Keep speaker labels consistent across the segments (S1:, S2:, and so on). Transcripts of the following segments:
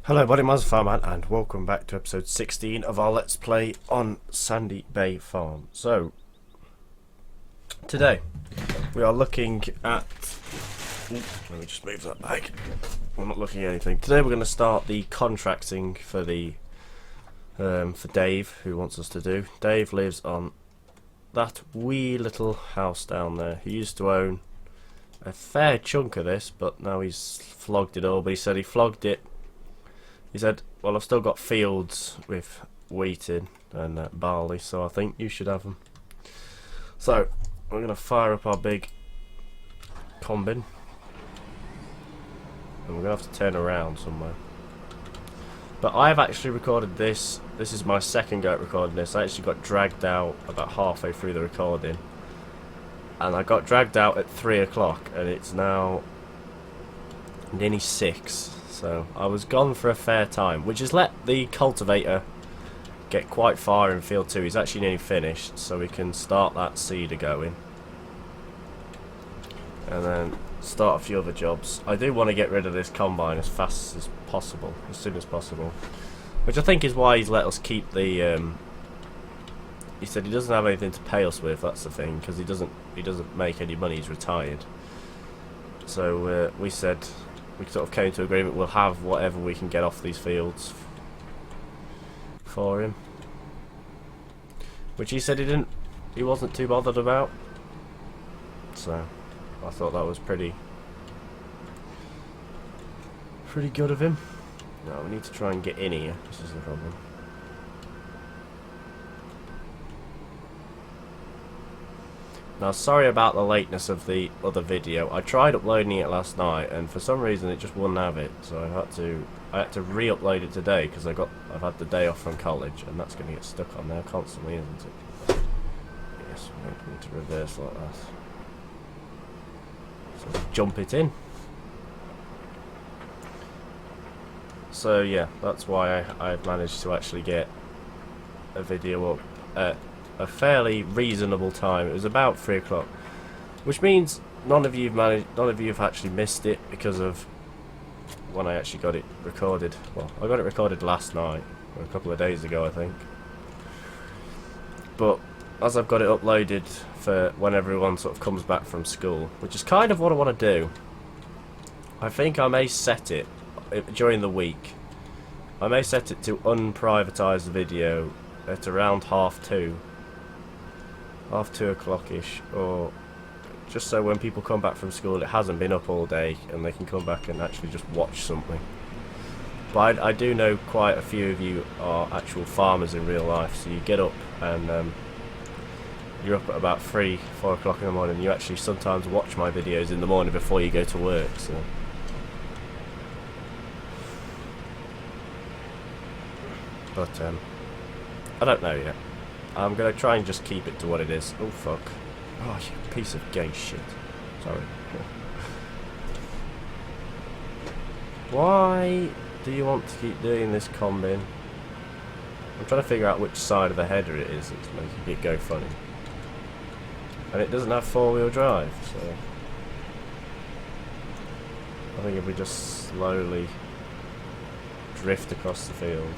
S1: Hello buddy, Farman, and welcome back to episode 16 of our Let's Play on Sandy Bay Farm. So, today we are looking at... let me just move that back. I'm not looking at anything. Today we're going to start the contracting for the for Dave, who wants us to do. Dave lives on that wee little house down there. He used to own a fair chunk of this, but now he's flogged it all. But he said he flogged it. He said, well, I've still got fields with wheat in and barley, so I think you should have them. So, we're going to fire up our big combine. And we're going to have to turn around somewhere. But I've actually recorded this. This is my second go at recording this. I actually got dragged out about halfway through the recording. And I got dragged out at 3 o'clock, and it's now nearly 6. So I was gone for a fair time, which has let the cultivator get quite far in field 2. He's actually nearly finished, so we can start that seeder going. And then start a few other jobs. I do want to get rid of this combine as fast as possible, as soon as possible. Which I think is why he's let us keep the... he said he doesn't have anything to pay us with, that's the thing, because he doesn't make any money, he's retired. So we said... we sort of came to agreement we'll have whatever we can get off these fields for him, which he said he wasn't too bothered about. So I thought that was pretty good of him. Now we need to try and get in here. This is the problem. Now, sorry about the lateness of the other video. I tried uploading it last night, and for some reason it just wouldn't have it. So I had to re-upload it today because I've had the day off from college, and that's going to get stuck on there constantly, isn't it? Yes, we don't need to reverse like that. So jump it in. So yeah, that's why I've managed to actually get a video up at a fairly reasonable time. It was about 3 o'clock, which means none of you have actually missed it because of when I actually got it recorded. Well, I got it recorded last night, or a couple of days ago, I think. But as I've got it uploaded for when everyone sort of comes back from school, which is kind of what I want to do, I think I may set it during the week. I may set it to unprivatize the video at around half 2 o'clock-ish, or just so when people come back from school it hasn't been up all day and they can come back and actually just watch something. But I do know quite a few of you are actual farmers in real life, so you get up and you're up at about 3-4 o'clock in the morning, and you actually sometimes watch my videos in the morning before you go to work. So but I don't know yet. I'm going to try and just keep it to what it is. Oh, fuck. Oh, you piece of gay shit. Sorry. Why do you want to keep doing this combine? I'm trying to figure out which side of the header it is that's making it go funny. And it doesn't have 4-wheel drive, so... I think if we just slowly drift across the field...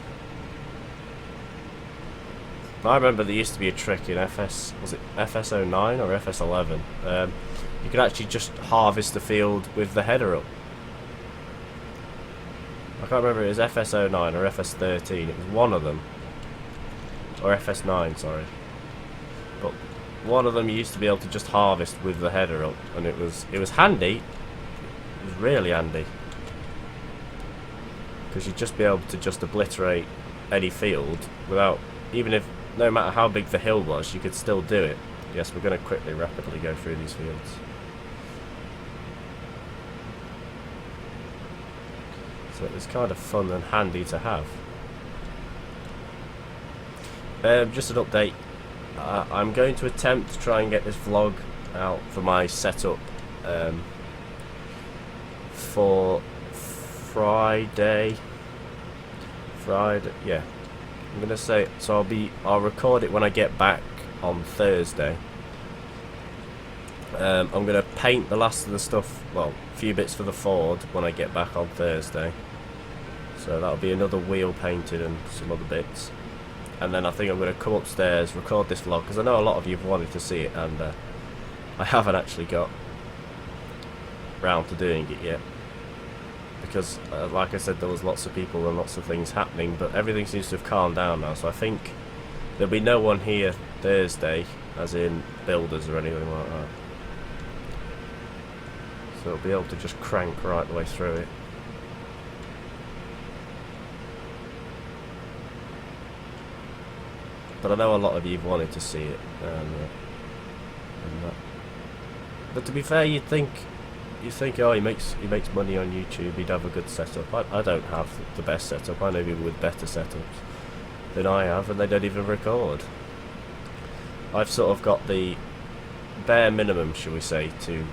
S1: I remember there used to be a trick in was it FS09 or FS11? You could actually just harvest the field with the header up. I can't remember if it was FS09 or FS13, it was one of them. Or FS9, sorry. But one of them you used to be able to just harvest with the header up, and it was handy. It was really handy. Because you'd just be able to just obliterate any field without, even if no matter how big the hill was, you could still do it. Yes, we're going to rapidly go through these fields. So it's kind of fun and handy to have. Just an update. I'm going to attempt to try and get this vlog out for my setup for Friday, yeah. I'm gonna say, so I'll record it when I get back on Thursday. I'm gonna paint the last of the stuff, well, a few bits for the Ford when I get back on Thursday. So that'll be another wheel painted and some other bits. And then I think I'm going to come upstairs, record this vlog, because I know a lot of you have wanted to see it, and I haven't actually got round to doing it yet. Because, like I said, there was lots of people and lots of things happening, but everything seems to have calmed down now, so I think there'll be no one here Thursday, as in builders or anything like that. So I'll be able to just crank right the way through it. But I know a lot of you wanted to see it, but to be fair, you think, oh, he makes money on YouTube, he'd have a good setup. I don't have the best setup. I know people with better setups than I have, and they don't even record. I've sort of got the bare minimum, shall we say, to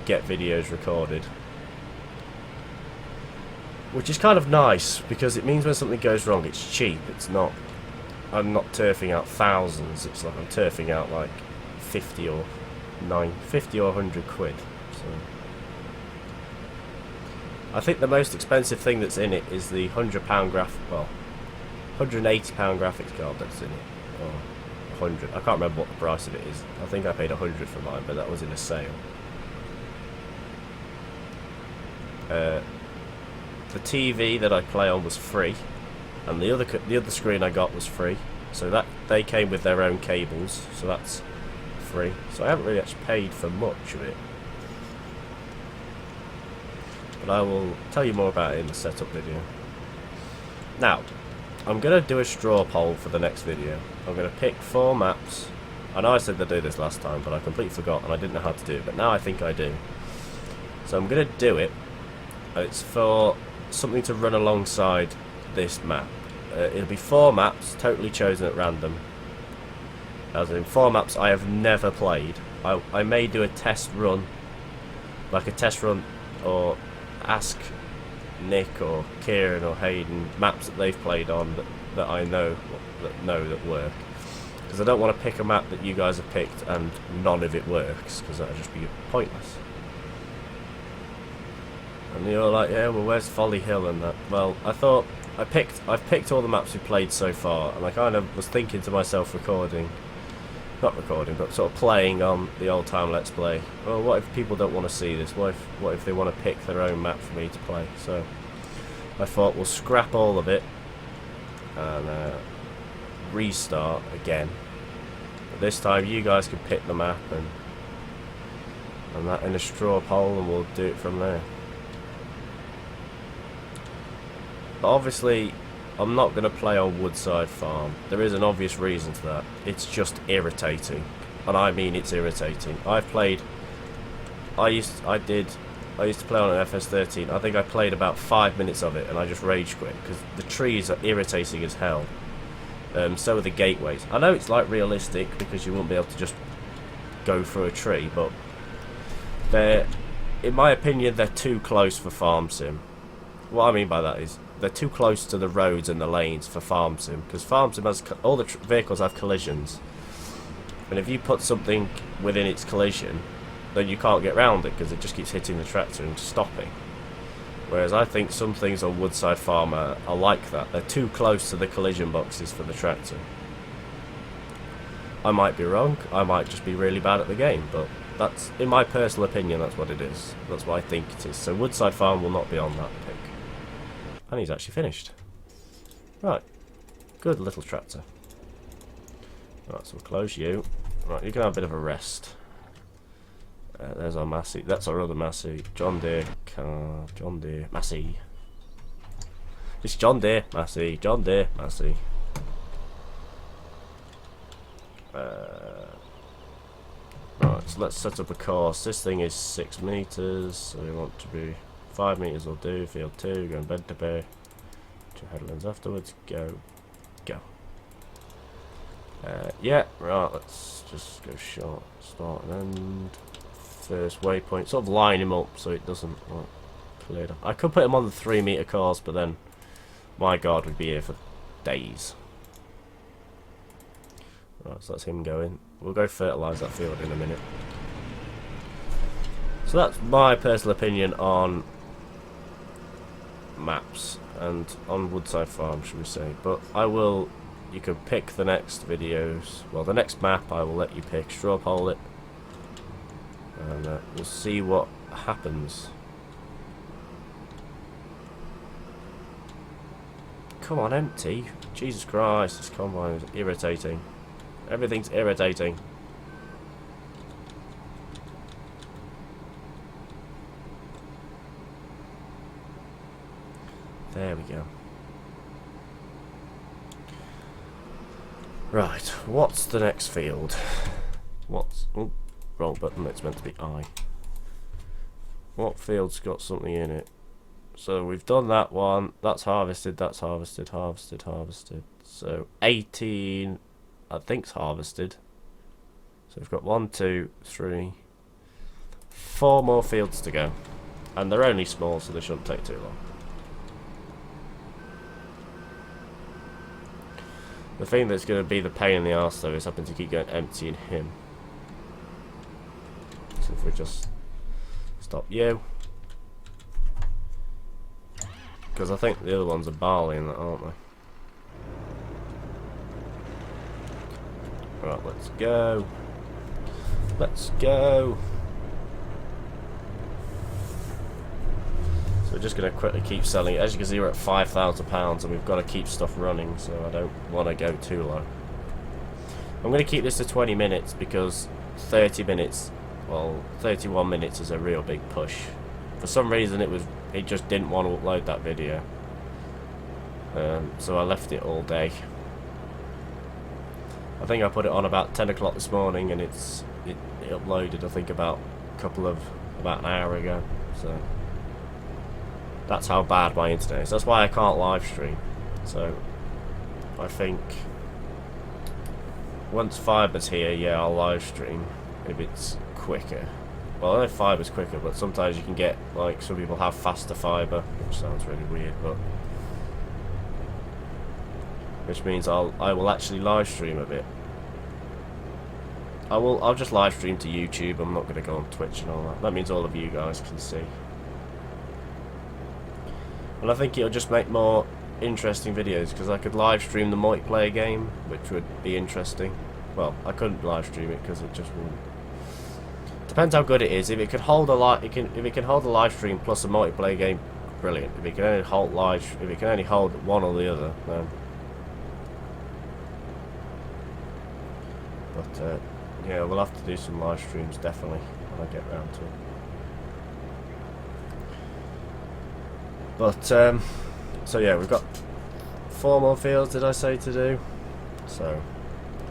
S1: get videos recorded, which is kind of nice because it means when something goes wrong, it's cheap. It's not. I'm not turfing out thousands. It's like I'm turfing out like 50 or 100 quid. So I think the most expensive thing that's in it is the £100 £180 graphics card that's in it, or 100. I can't remember what the price of it is. I think I paid 100 for mine, but that was in a sale. The TV that I play on was free, and the other screen I got was free. So that they came with their own cables, so that's free. So I haven't really actually paid for much of it. But I will tell you more about it in the setup video. Now, I'm going to do a straw poll for the next video. I'm going to pick 4 maps. I know I said to do this last time, but I completely forgot and I didn't know how to do it, but now I think I do. So I'm going to do it. It's for something to run alongside this map. It'll be 4 maps, totally chosen at random. As in 4 maps I have never played. I may do a test run, like a test run, or ask Nick or Kieran or Hayden maps that they've played on that I know that work. Because I don't want to pick a map that you guys have picked and none of it works, because that would just be pointless. And you're like, yeah, well, where's Folly Hill and that? Well, I thought I've picked all the maps we've played so far, and I kind of was thinking to myself, not recording, but sort of playing on the old time Let's Play. Well, what if people don't want to see this? What if they want to pick their own map for me to play? So I thought we'll scrap all of it and restart again. But this time you guys can pick the map and that in a straw poll, and we'll do it from there. But obviously, I'm not going to play on Woodside Farm. There is an obvious reason to that. It's just irritating, and I mean it's irritating. I used to play on an FS13. I think I played about 5 minutes of it, and I just rage quit because the trees are irritating as hell. So are the gateways. I know it's like realistic because you won't be able to just go through a tree, but in my opinion, they're too close for farm sim. What I mean by that is they're too close to the roads and the lanes for farm sim, because farm sim has all the vehicles have collisions, and if you put something within its collision, then you can't get round it because it just keeps hitting the tractor and stopping. Whereas I think some things on Woodside Farm are like that. They're too close to the collision boxes for the tractor. I might be wrong. I might just be really bad at the game, but that's, in my personal opinion, that's what it is. That's what I think it is. So Woodside Farm will not be on that pick. And he's actually finished. Right. Good little tractor. Right, so we'll close you. Right, you can have a bit of a rest. There's our Massey. That's our other Massey. John Deere car. John Deere Massey. It's John Deere Massey. John Deere Massey. Right, so let's set up a course. This thing is 6 meters, so we want to be 5 meters will do. Field 2, go in bed to bay. 2 headlands afterwards. Go. Yeah, right, let's just go short. Start and end. First waypoint. Sort of line him up so it doesn't clear up. I could put him on the 3 meter course, but then my guard would be here for days. Right, so that's him going. We'll go fertilise that field in a minute. So that's my personal opinion on maps and on Woodside Farm, should we say. But you can pick the next videos. Well, the next map I will let you pick. Straw poll it. And we'll see what happens. Come on, empty. Jesus Christ, this combine is irritating. Everything's irritating. There we go. Right, what's the next field? Oh, wrong button, it's meant to be I. What field's got something in it? So we've done that one, that's harvested, harvested. So 18, I think's harvested. So we've got 1, 2, 3, 4 more fields to go. And they're only small, so they shouldn't take too long. The thing that's going to be the pain in the arse though is having to keep going empty in him. So if we just stop you. Because I think the other ones are barley in that, aren't they? Right, let's go. Let's go. So we're just going to quickly keep selling it. As you can see, we're at £5,000 and we've got to keep stuff running, so I don't want to go too low. I'm going to keep this to 20 minutes because 30 minutes, well, 31 minutes is a real big push. For some reason it just didn't want to upload that video. So I left it all day. I think I put it on about 10 o'clock this morning and it uploaded I think about an hour ago. So that's how bad my internet is. That's why I can't live stream. So I think once fiber's here, yeah, I'll live stream if it's quicker. Well, I know fiber's quicker, but sometimes you can get, like, some people have faster fiber, which sounds really weird, but which means I will actually live stream a bit. I'll just live stream to YouTube. I'm not going to go on Twitch and all that. That means all of you guys can see. And I think it'll just make more interesting videos because I could live stream the multiplayer game, which would be interesting. Well, I couldn't live stream it because it just wouldn't. Depends how good it is. If it can hold a if it can hold a live stream plus a multiplayer game, brilliant. If it can only hold one or the other, then. But yeah, we'll have to do some live streams definitely when I get round to it. But so yeah, we've got 4 more fields, did I say, to do? So,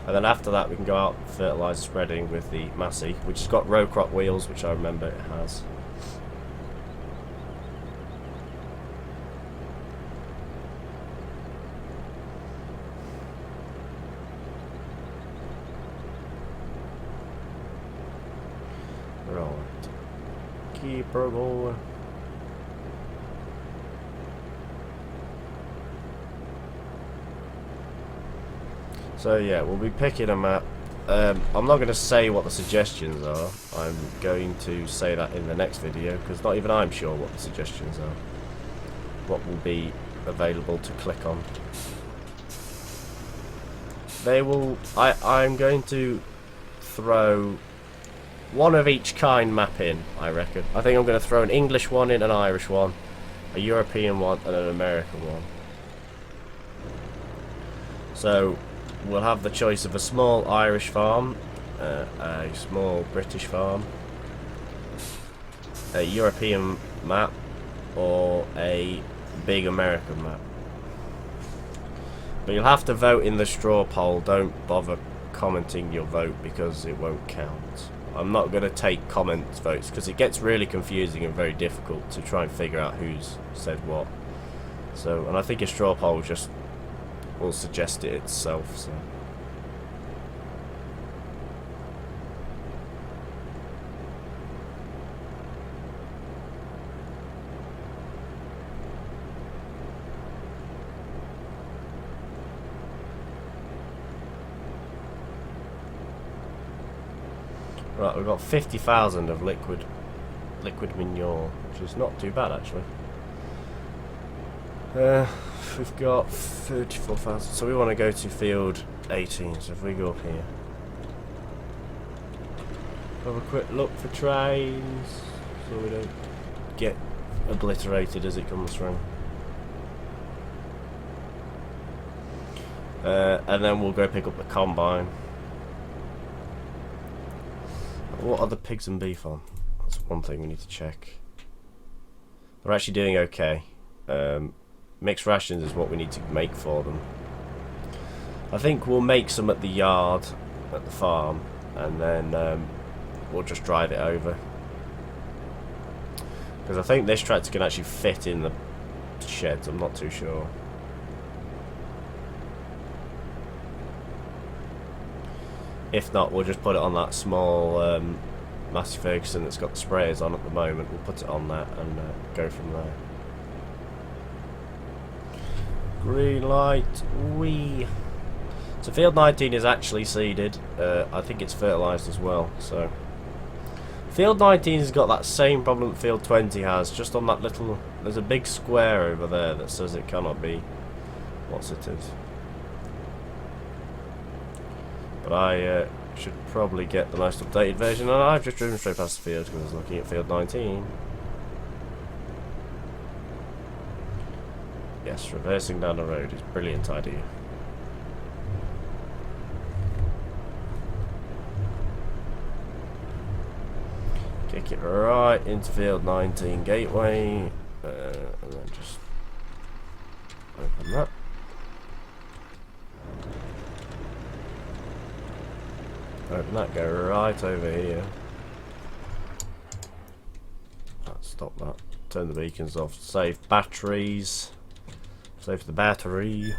S1: and then after that we can go out fertiliser spreading with the Massey, which has got row crop wheels, which I remember it has. Right, keep her going. So yeah, we'll be picking a map. I'm not going to say what the suggestions are. I'm going to say that in the next video, because not even I'm sure what the suggestions are. What will be available to click on. They will... I'm going to throw one of each kind map in, I reckon. I think I'm going to throw an English one in, an Irish one, a European one, and an American one. So we'll have the choice of a small Irish farm, a small British farm, a European map, or a big American map. But you'll have to vote in the straw poll. Don't bother commenting your vote because it won't count. I'm not going to take comments votes because it gets really confusing and very difficult to try and figure out who's said what. So, and I think a straw poll just will suggest it itself. So. Right, we've got 50,000 of liquid manure, which is not too bad actually. We've got 34,000, so we want to go to field 18, so if we go up here. Have a quick look for trains, so we don't get obliterated as it comes through. And then we'll go pick up the combine. What are the pigs and beef on? That's one thing we need to check. They're actually doing okay. Mixed rations is what we need to make for them. I think we'll make some at the yard, at the farm, and then we'll just drive it over. Because I think this tractor can actually fit in the sheds, I'm not too sure. If not, we'll just put it on that small Massey Ferguson that's got the sprayers on at the moment. We'll put it on that and go from there. Green light, wee. So field 19 is actually seeded. I think it's fertilised as well. So field 19 has got that same problem that field 20 has. Just on that little, there's a big square over there that says it cannot be what it is. But I should probably get the most updated version, and I've just driven straight past the field because I was looking at field 19. Yes, reversing down the road is a brilliant idea. Kick it right into field 19 gateway, and then just open that. Open that, go right over here. Stop that. Turn the beacons off. Save batteries. Save the battery.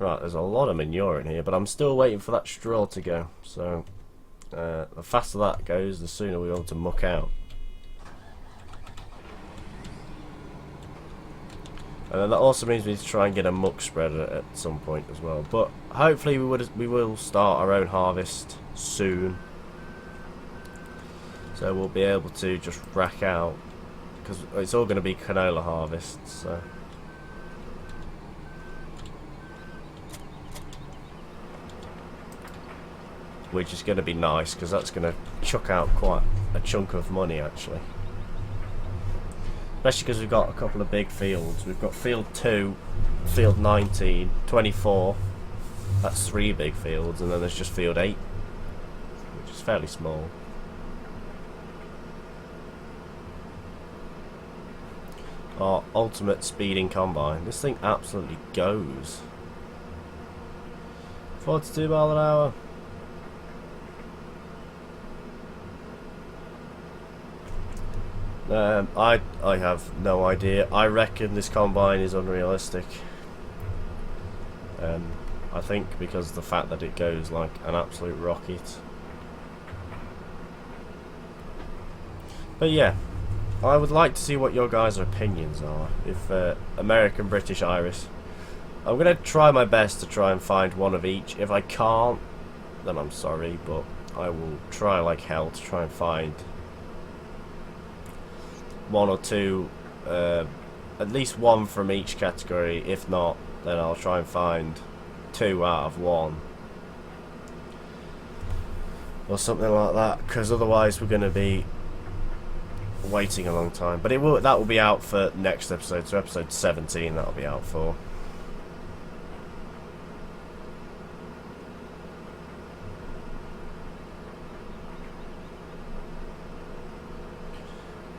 S1: Right, there's a lot of manure in here, but I'm still waiting for that straw to go. So, the faster that goes, the sooner we're able to muck out. And then that also means we need to try and get a muck spreader at some point as well. But hopefully we will start our own harvest soon. So we'll be able to just rack out, because it's all going to be canola harvests. So. Which is going to be nice, because that's going to chuck out quite a chunk of money actually. Especially because we've got a couple of big fields. We've got field 2, field 19, 24. That's 3 big fields, and then there's just field 8, which is fairly small. Our ultimate speeding combine. This thing absolutely goes. 42 miles an hour. I have no idea. I reckon this combine is unrealistic. I think because of the fact that it goes like an absolute rocket. But yeah, I would like to see what your guys' opinions are. If American, British, Irish. I'm going to try my best to try and find one of each. If I can't, then I'm sorry, but I will try like hell to try and find one or two, at least one from each category. If not, then I'll try and find 2 out of 1 or something like that, because otherwise we're going to be waiting a long time. But that will be out for next episode, so episode 17 that'll be out for.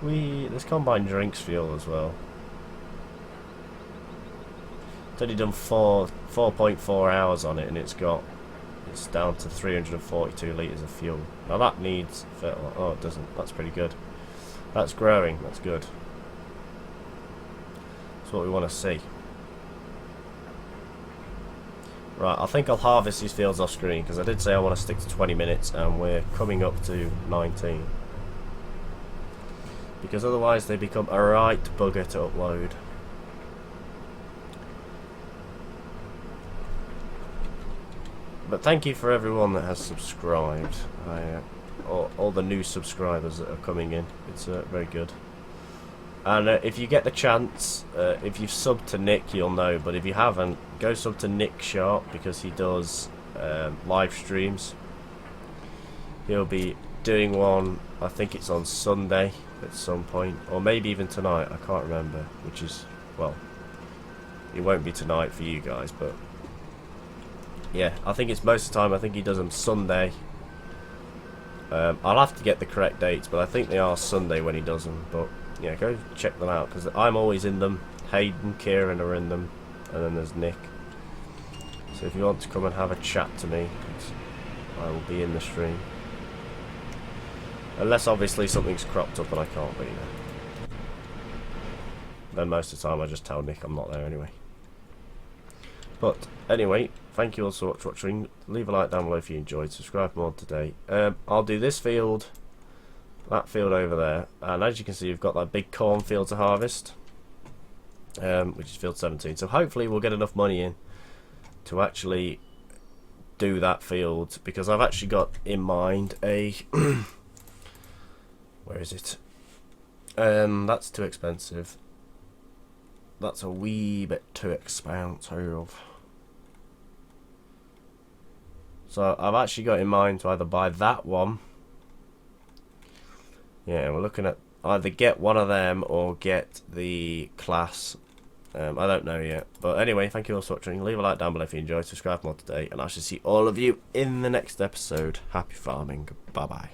S1: This combine drinks fuel as well. It's only done 4.4 hours on it, and it's down to 342 litres of fuel. Now that needs fertilizer. Oh, it doesn't. That's pretty good. That's growing. That's good. That's what we want to see. Right, I think I'll harvest these fields off screen, because I did say I want to stick to 20 minutes, and we're coming up to 19. Because otherwise they become a right bugger to upload. But thank you for everyone that has subscribed. All the new subscribers that are coming in. It's very good. And if you get the chance, if you've subbed to Nick, you'll know. But if you haven't, go sub to Nick Sharp, because he does live streams. He'll be doing one, I think it's on Sunday at some point, or maybe even tonight, I can't remember, which is, well, it won't be tonight for you guys, but yeah, I think it's most of the time. I think he does them Sunday. I'll have to get the correct dates, but I think they are Sunday when he does them. But yeah, go check them out, because I'm always in them. Hayden, Kieran are in them, and then there's Nick. So if you want to come and have a chat to me, I will be in the stream. Unless obviously something's cropped up and I can't be there. Then most of the time I just tell Nick I'm not there anyway. But anyway, thank you all so much for watching. Leave a like down below if you enjoyed. Subscribe for more today. I'll do this field, that field over there, and as you can see, you've got that big cornfield to harvest, which is field 17. So hopefully we'll get enough money in to actually do that field, because I've actually got in mind a where is it? That's too expensive. That's a wee bit too expensive. So I've actually got in mind to either buy that one. Yeah, we're looking at either get one of them or get the class. I don't know yet. But anyway, thank you all so much for watching. Leave a like down below if you enjoyed. Subscribe for more today. And I shall see all of you in the next episode. Happy farming. Bye bye.